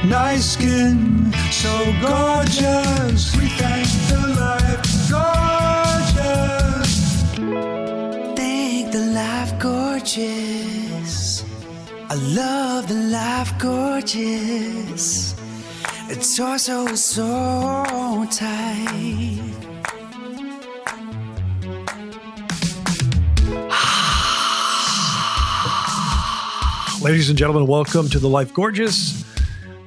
nice skin, so gorgeous. We thank the life gorgeous. Thank the life gorgeous. I love the life gorgeous. Its torso is so tight. Ladies and gentlemen, welcome to The Life Gorgeous.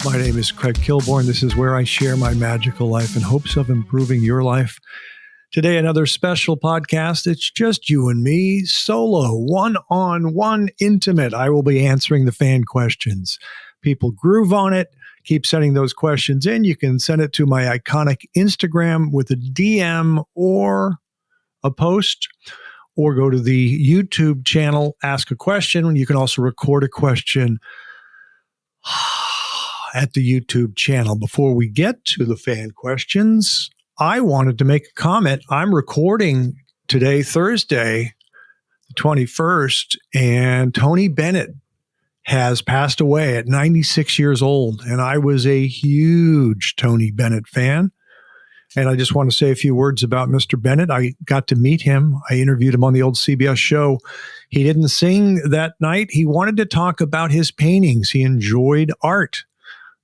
My name is Craig Kilborn. This is where I share my magical life in hopes of improving your life. Today, another special podcast. It's just you and me, solo, one-on-one, intimate. I will be answering the fan questions. People groove on it. Keep sending those questions in. You can send it to my iconic Instagram with a DM or a post, or go to the YouTube channel, ask a question. You can also record a question at the YouTube channel. Before we get to the fan questions, I wanted to make a comment. I'm recording today, Thursday, the 21st, and Tony Bennett has passed away at 96 years old. And I was a huge Tony Bennett fan. And I just want to say a few words about Mr. Bennett. I got to meet him. I interviewed him on the old CBS show. He didn't sing that night. He wanted to talk about his paintings. He enjoyed art,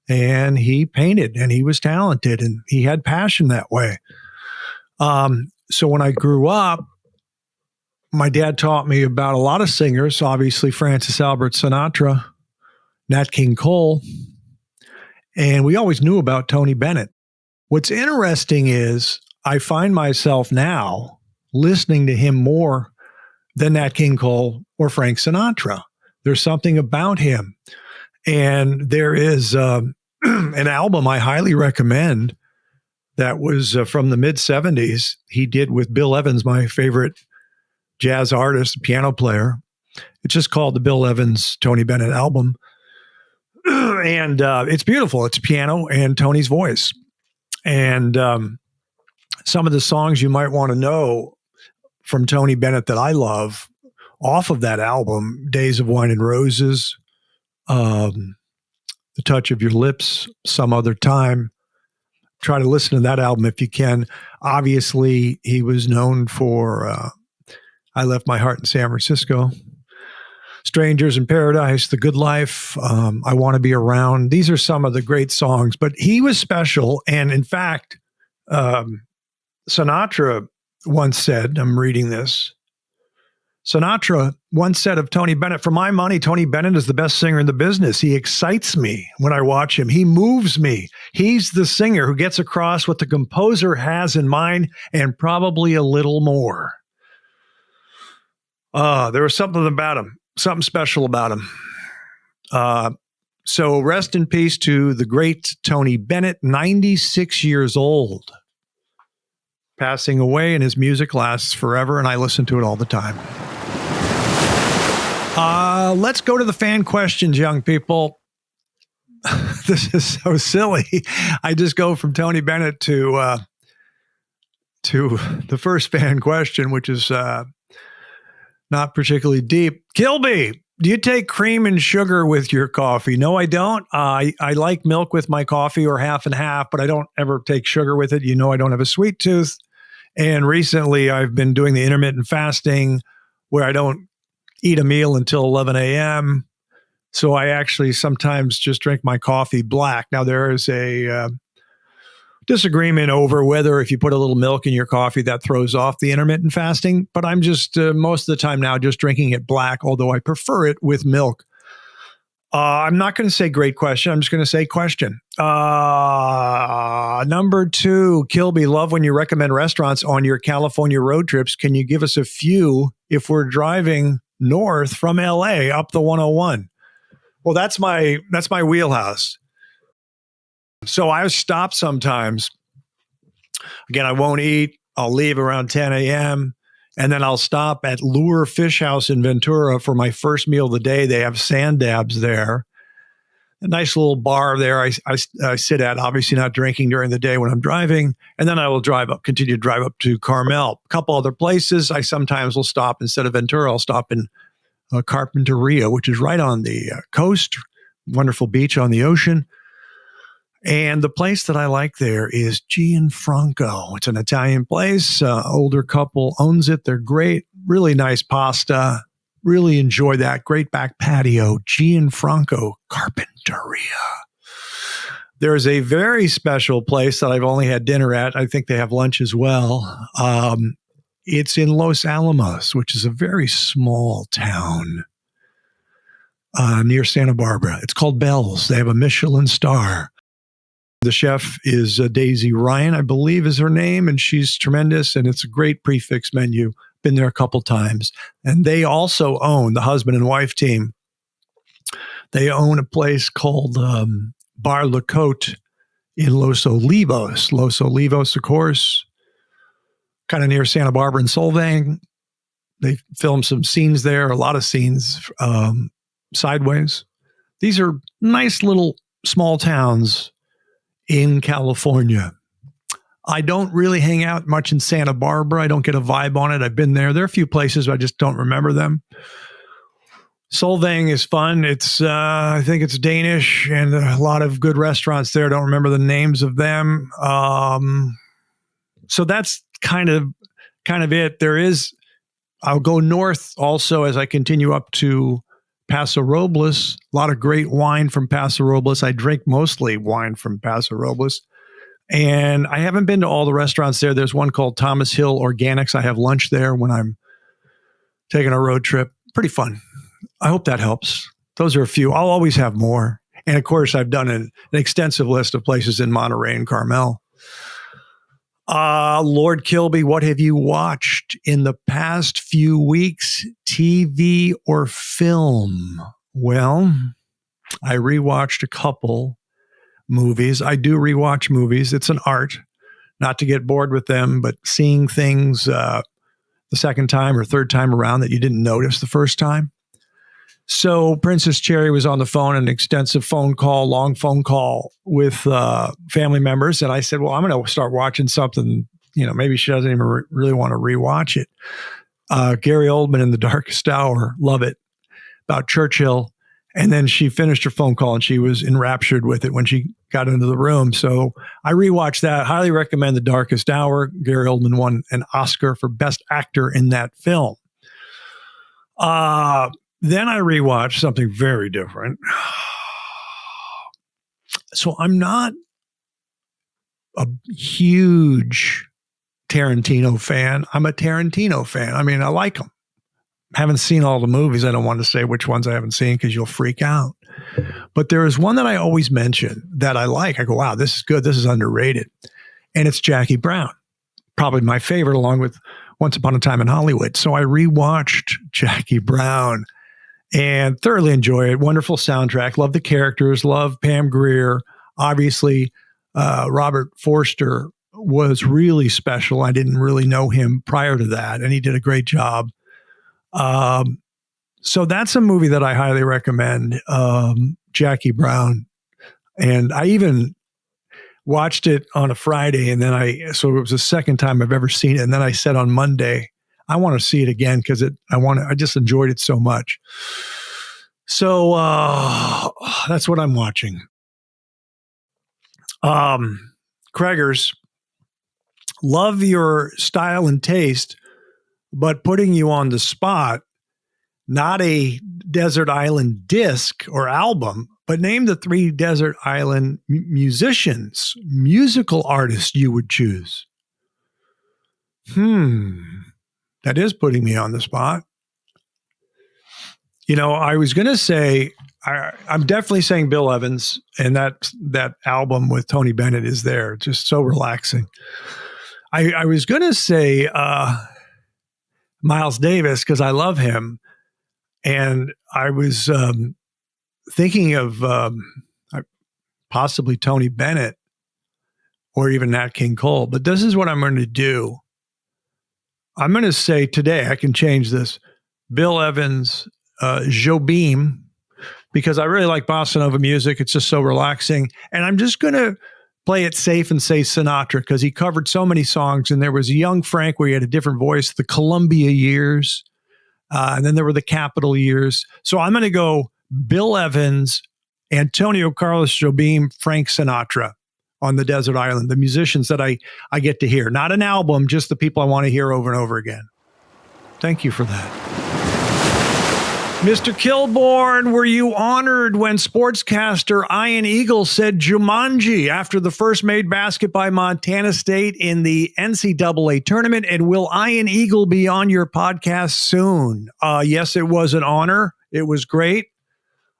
and he painted, and he was talented, and he had passion that way. So when I grew up, my dad taught me about a lot of singers, obviously Francis Albert Sinatra, Nat King Cole, and we always knew about Tony Bennett. What's interesting is I find myself now listening to him more than Nat King Cole or Frank Sinatra. There's something about him. And there is an album I highly recommend that was from the mid-'70s. He did with Bill Evans, my favorite jazz artist, piano player. It's just called the Bill Evans Tony Bennett album. And it's beautiful. It's piano and Tony's voice. And some of the songs you might want to know from Tony Bennett that I love off of that album, Days of Wine and Roses, The Touch of Your Lips, Some Other Time. Try to listen to that album if you can. Obviously, he was known for I Left My Heart in San Francisco, Strangers in Paradise, The Good Life, I Want to Be Around. These are some of the great songs, but he was special. And in fact, Sinatra once said, I'm reading this, Sinatra once said of Tony Bennett, "For my money, Tony Bennett is the best singer in the business. He excites me when I watch him. He moves me. He's the singer who gets across what the composer has in mind and probably a little more." There was something about him. Something special about him. So rest in peace to the great Tony Bennett, 96 years old, passing away, and his music lasts forever, and I listen to it all the time. Let's go to the fan questions, young people. This is so silly. I just go from Tony Bennett to the first fan question, which is not particularly deep. Kilby, do you take cream and sugar with your coffee? No, I don't. I like milk with my coffee, or half and half, but I don't ever take sugar with it. You know, I don't have a sweet tooth. And recently I've been doing the intermittent fasting where I don't eat a meal until 11 a.m. So I actually sometimes just drink my coffee black. Now there is a disagreement over whether if you put a little milk in your coffee that throws off the intermittent fasting, but I'm just most of the time now just drinking it black, although I prefer it with milk. I'm not going to say great question. I'm just going to say question. Number 2, Kilby, love when you recommend restaurants on your California road trips. Can you give us a few if we're driving north from LA up the 101? Well, that's my wheelhouse. So I stop sometimes. Again, I won't eat. I'll leave around 10 a.m. And then I'll stop at Lure Fish House in Ventura for my first meal of the day. They have sand dabs there. A nice little bar there I sit at, obviously not drinking during the day when I'm driving. And then I will continue to drive up to Carmel. A couple other places I sometimes will stop. Instead of Ventura, I'll stop in Carpinteria, which is right on the coast. Wonderful beach on the ocean. And the place that I like there is Gianfranco. It's an Italian place. Older couple owns it. They're great. Really nice pasta. Really enjoy that. Great back patio. Gianfranco Carpinteria. There's a very special place that I've only had dinner at. I think they have lunch as well. It's in Los Alamos, which is a very small town near Santa Barbara. It's called Bell's. They have a Michelin star. The chef is Daisy Ryan, I believe is her name, and she's tremendous, and it's a great prefix menu. Been there a couple times. And they also own, the husband and wife team, they own a place called Bar La Côte in Los Olivos. Los Olivos, of course, kind of near Santa Barbara and Solvang. They filmed some scenes there, a lot of scenes sideways. These are nice little small towns in California. I don't really hang out much in Santa Barbara. I don't get a vibe on it. I've been there. There are a few places, but I just don't remember them. Solvang is fun. It's I think it's Danish, and a lot of good restaurants there. I don't remember the names of them. So that's kind of it. I'll go north also as I continue up to Paso Robles. A lot of great wine from Paso Robles. I drink mostly wine from Paso Robles. And I haven't been to all the restaurants there. There's one called Thomas Hill Organics. I have lunch there when I'm taking a road trip. Pretty fun. I hope that helps. Those are a few. I'll always have more. And of course, I've done an extensive list of places in Monterey and Carmel. Lord Kilby, what have you watched in the past few weeks, TV or film? Well, I rewatched a couple movies. I do rewatch movies. It's an art, not to get bored with them, but seeing things the second time or third time around that you didn't notice the first time. So Princess Cherry was on the phone, an extensive phone call, long phone call with family members. And I said, well, I'm going to start watching something, maybe she doesn't even really want to rewatch it. Gary Oldman in The Darkest Hour, love it, about Churchill. And then she finished her phone call and she was enraptured with it when she got into the room. So I rewatched that. Highly recommend The Darkest Hour. Gary Oldman won an Oscar for Best Actor in that film. Then I rewatched something very different. So I'm not a huge Tarantino fan. I'm a Tarantino fan. I mean, I like him. Haven't seen all the movies. I don't want to say which ones I haven't seen because you'll freak out. But there is one that I always mention that I like. I go, wow, this is good. This is underrated. And it's Jackie Brown. Probably my favorite, along with Once Upon a Time in Hollywood. So I rewatched Jackie Brown and thoroughly enjoy it. Wonderful soundtrack. Love the characters. Love Pam Grier. Obviously, Robert Forster was really special. I didn't really know him prior to that, and he did a great job. So that's a movie that I highly recommend, Jackie Brown. And I even watched it on a Friday, and then so it was the second time I've ever seen it. And then I said on Monday, I want to see it again because I just enjoyed it so much. So that's what I'm watching. Craigers, love your style and taste, but putting you on the spot, not a desert island disc or album, but name the 3 desert island musicians, musical artists you would choose. That is putting me on the spot. I was going to say, I'm definitely saying Bill Evans, and that album with Tony Bennett is there. Just so relaxing. I was going to say Miles Davis because I love him. And I was thinking of possibly Tony Bennett or even Nat King Cole. But this is what I'm going to do. I'm going to say today, I can change this, Bill Evans, Jobim, because I really like bossa nova music. It's just so relaxing. And I'm just going to play it safe and say Sinatra because he covered so many songs. And there was a Young Frank where he had a different voice, the Columbia years. And then there were the Capitol years. So I'm going to go Bill Evans, Antonio Carlos Jobim, Frank Sinatra on the desert island, the musicians that I get to hear. Not an album, just the people I want to hear over and over again. Thank you for that. Mr. Kilborn, were you honored when sportscaster Ian Eagle said Jumanji after the first made basket by Montana State in the NCAA tournament? And will Ian Eagle be on your podcast soon? Yes, it was an honor. It was great.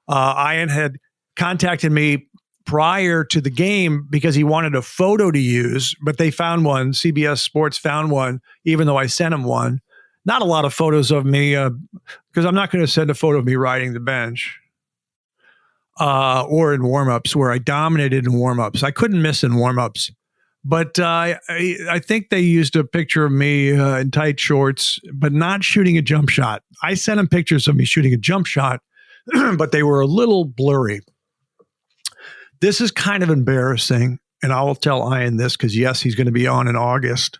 Ian had contacted me prior to the game because he wanted a photo to use, but they found one. CBS Sports found one, even though I sent him one. Not a lot of photos of me because I'm not going to send a photo of me riding the bench or in warmups where I dominated in warmups. I couldn't miss in warmups, but I think they used a picture of me in tight shorts, but not shooting a jump shot. I sent them pictures of me shooting a jump shot, but they were a little blurry. This is kind of embarrassing, and I will tell Ian this because, yes, he's going to be on in August.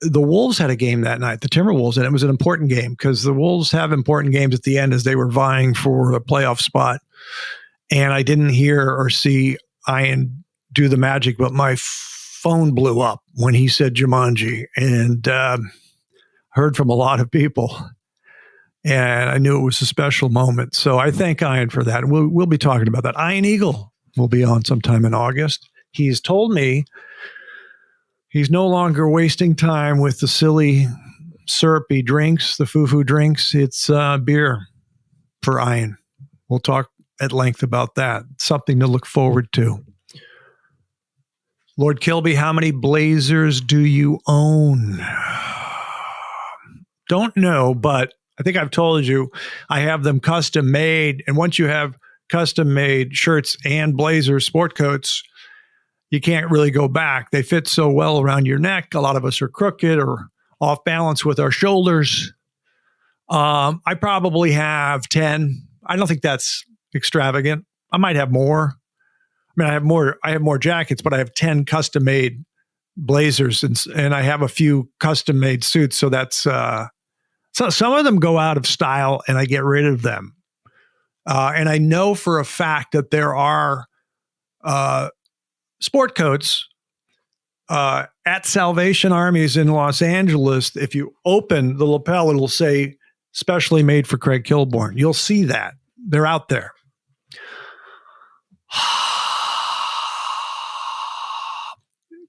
The Wolves had a game that night, the Timberwolves, and it was an important game because the Wolves have important games at the end as they were vying for a playoff spot. And I didn't hear or see Ian do the magic, but my phone blew up when he said Jumanji, and heard from a lot of people. And I knew it was a special moment. So I thank Ian for that. We'll be talking about that. Ian Eagle will be on sometime in August. He's told me he's no longer wasting time with the silly syrupy drinks, the foo-foo drinks. It's beer for Ian. We'll talk at length about that. Something to look forward to. Lord Kilby, how many Blazers do you own? Don't know, but I think I've told you I have them custom made. And once you have custom made shirts and Blazers sport coats, you can't really go back. They fit so well around your neck. A lot of us are crooked or off balance with our shoulders. I probably have 10. I don't think that's extravagant. I might have more. I mean, I have more jackets, but I have 10 custom made Blazers and I have a few custom made suits. So that's, so some of them go out of style and I get rid of them. And I know for a fact that there are, sport coats at Salvation Armies in Los Angeles. If you open the lapel, it'll say specially made for Craig Kilborn. You'll see that. They're out there.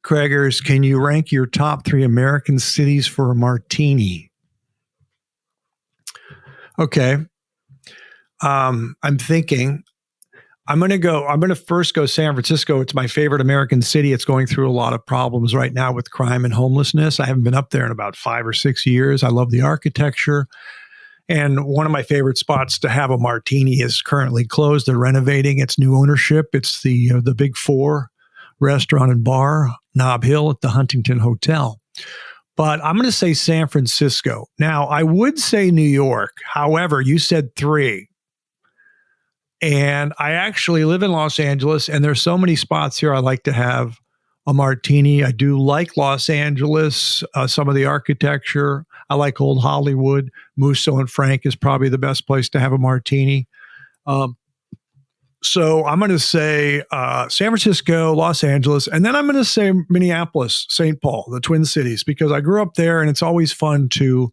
Craigers, can you rank your top 3 American cities for a martini? Okay. I'm thinking. I'm going to first go San Francisco. It's my favorite American city. It's going through a lot of problems right now with crime and homelessness. I haven't been up there in about 5 or 6 years. I love the architecture. And one of my favorite spots to have a martini is currently closed. They're renovating. It's new ownership. It's the Big Four restaurant and bar, Nob Hill at the Huntington Hotel. But I'm going to say San Francisco. Now, I would say New York. However, you said 3. And I actually live in Los Angeles, and there's so many spots here I like to have a martini. I do like Los Angeles, some of the architecture. I like Old Hollywood. Musso and Frank is probably the best place to have a martini. So I'm going to say San Francisco, Los Angeles, and then I'm going to say Minneapolis, St. Paul, the Twin Cities, because I grew up there, and it's always fun to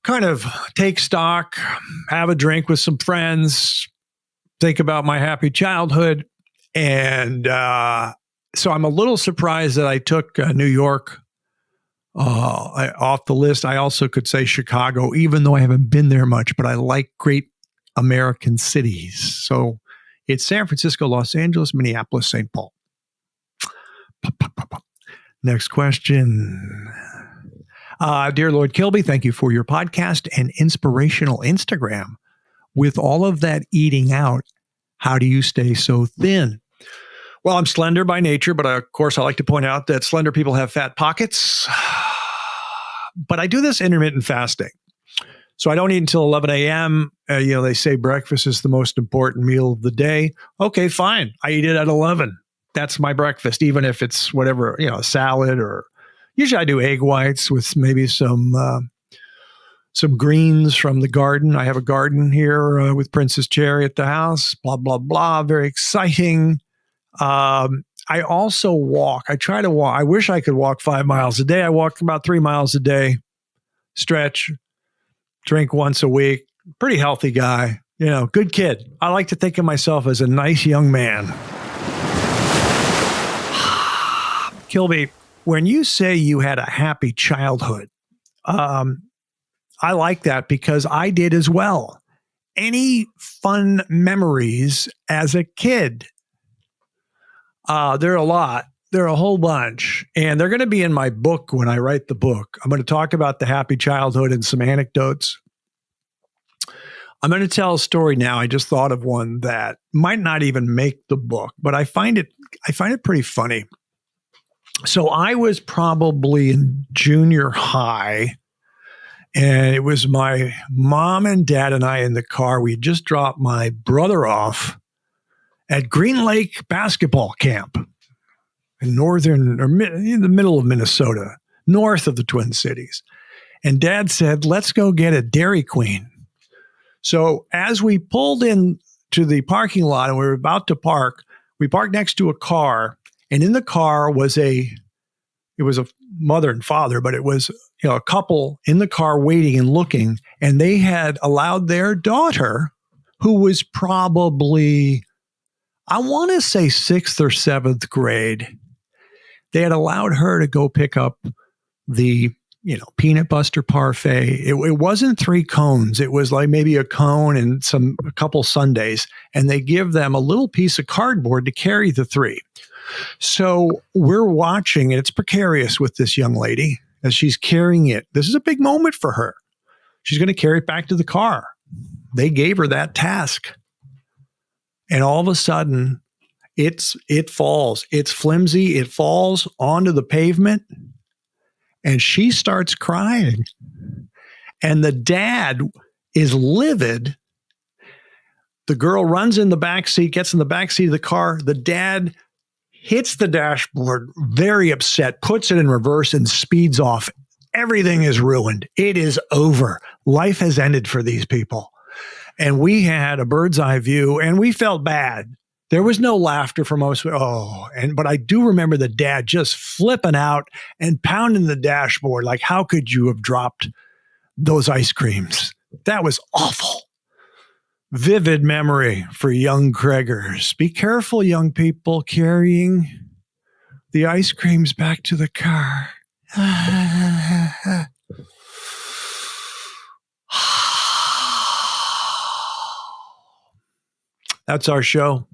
kind of take stock, have a drink with some friends, think about my happy childhood. And so I'm a little surprised that I took New York off the list. I also could say Chicago, even though I haven't been there much, but I like great American cities. So it's San Francisco, Los Angeles, Minneapolis, St. Paul. Next question. Dear Lord Kilby, thank you for your podcast and inspirational Instagram. With all of that eating out, how do you stay so thin? Well, I'm slender by nature, but of course, I like to point out that slender people have fat pockets. But I do this intermittent fasting. So I don't eat until 11 a.m. They say breakfast is the most important meal of the day. Okay, fine. I eat it at 11. That's my breakfast, even if it's whatever, a salad or usually I do egg whites with maybe some some greens from the garden. I have a garden here with Princess Cherry at the house, blah, blah, blah. Very exciting. I also walk. I try to walk. I wish I could walk 5 miles a day. I walk about 3 miles a day, stretch, drink once a week. Pretty healthy guy, good kid. I like to think of myself as a nice young man. Kilby, when you say you had a happy childhood, I like that because I did as well. Any fun memories as a kid? There are a lot. There are a whole bunch. And they're going to be in my book when I write the book. I'm going to talk about the happy childhood and some anecdotes. I'm going to tell a story now. I just thought of one that might not even make the book, but I find it pretty funny. So I was probably in junior high, and it was my mom and dad and I in the car. We had just dropped my brother off at Green Lake basketball camp in in the middle of Minnesota, north of the Twin Cities. And Dad said, let's go get a Dairy Queen. So as we pulled in to the parking lot and we were about to park, we parked next to a car, and in the car it was a mother and father, but it was a couple in the car waiting and looking, and they had allowed their daughter, who was probably, I want to say 6th or 7th grade, they had allowed her to go pick up the peanut butter parfait. It wasn't 3 cones. It was like maybe a cone and a couple sundaes, and they give them a little piece of cardboard to carry the 3. So we're watching, and it's precarious with this young lady as she's carrying it. This is a big moment for her. She's going to carry it back to the car. They gave her that task. And all of a sudden, it falls. It's flimsy. It falls onto the pavement, and she starts crying. And the dad is livid. The girl runs in the back seat, gets in the back seat of the car. The dad hits the dashboard, very upset, puts it in reverse and speeds off. Everything is ruined. It is over. Life has ended for these people. And we had a bird's eye view, and we felt bad. There was no laughter from us. But I do remember the dad just flipping out and pounding the dashboard like, how could you have dropped those ice creams? That was awful. Vivid memory for young Kreggers. Be careful, young people, carrying the ice creams back to the car. That's our show.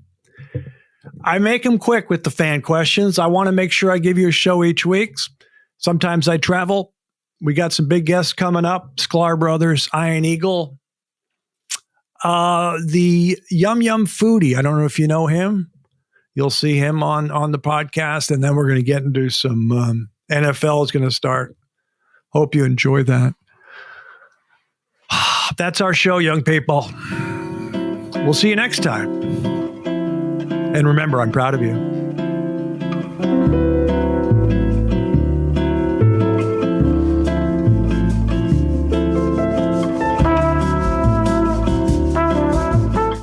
I make them quick with the fan questions. I want to make sure I give you a show each week. Sometimes I travel. We got some big guests coming up. Sklar Brothers, Iron Eagle. The Yum Yum Foodie. I don't know if you know him. You'll see him on the podcast. And then we're going to get into some NFL is going to start. Hope you enjoy that. That's our show, young people. We'll see you next time. And remember, I'm proud of you.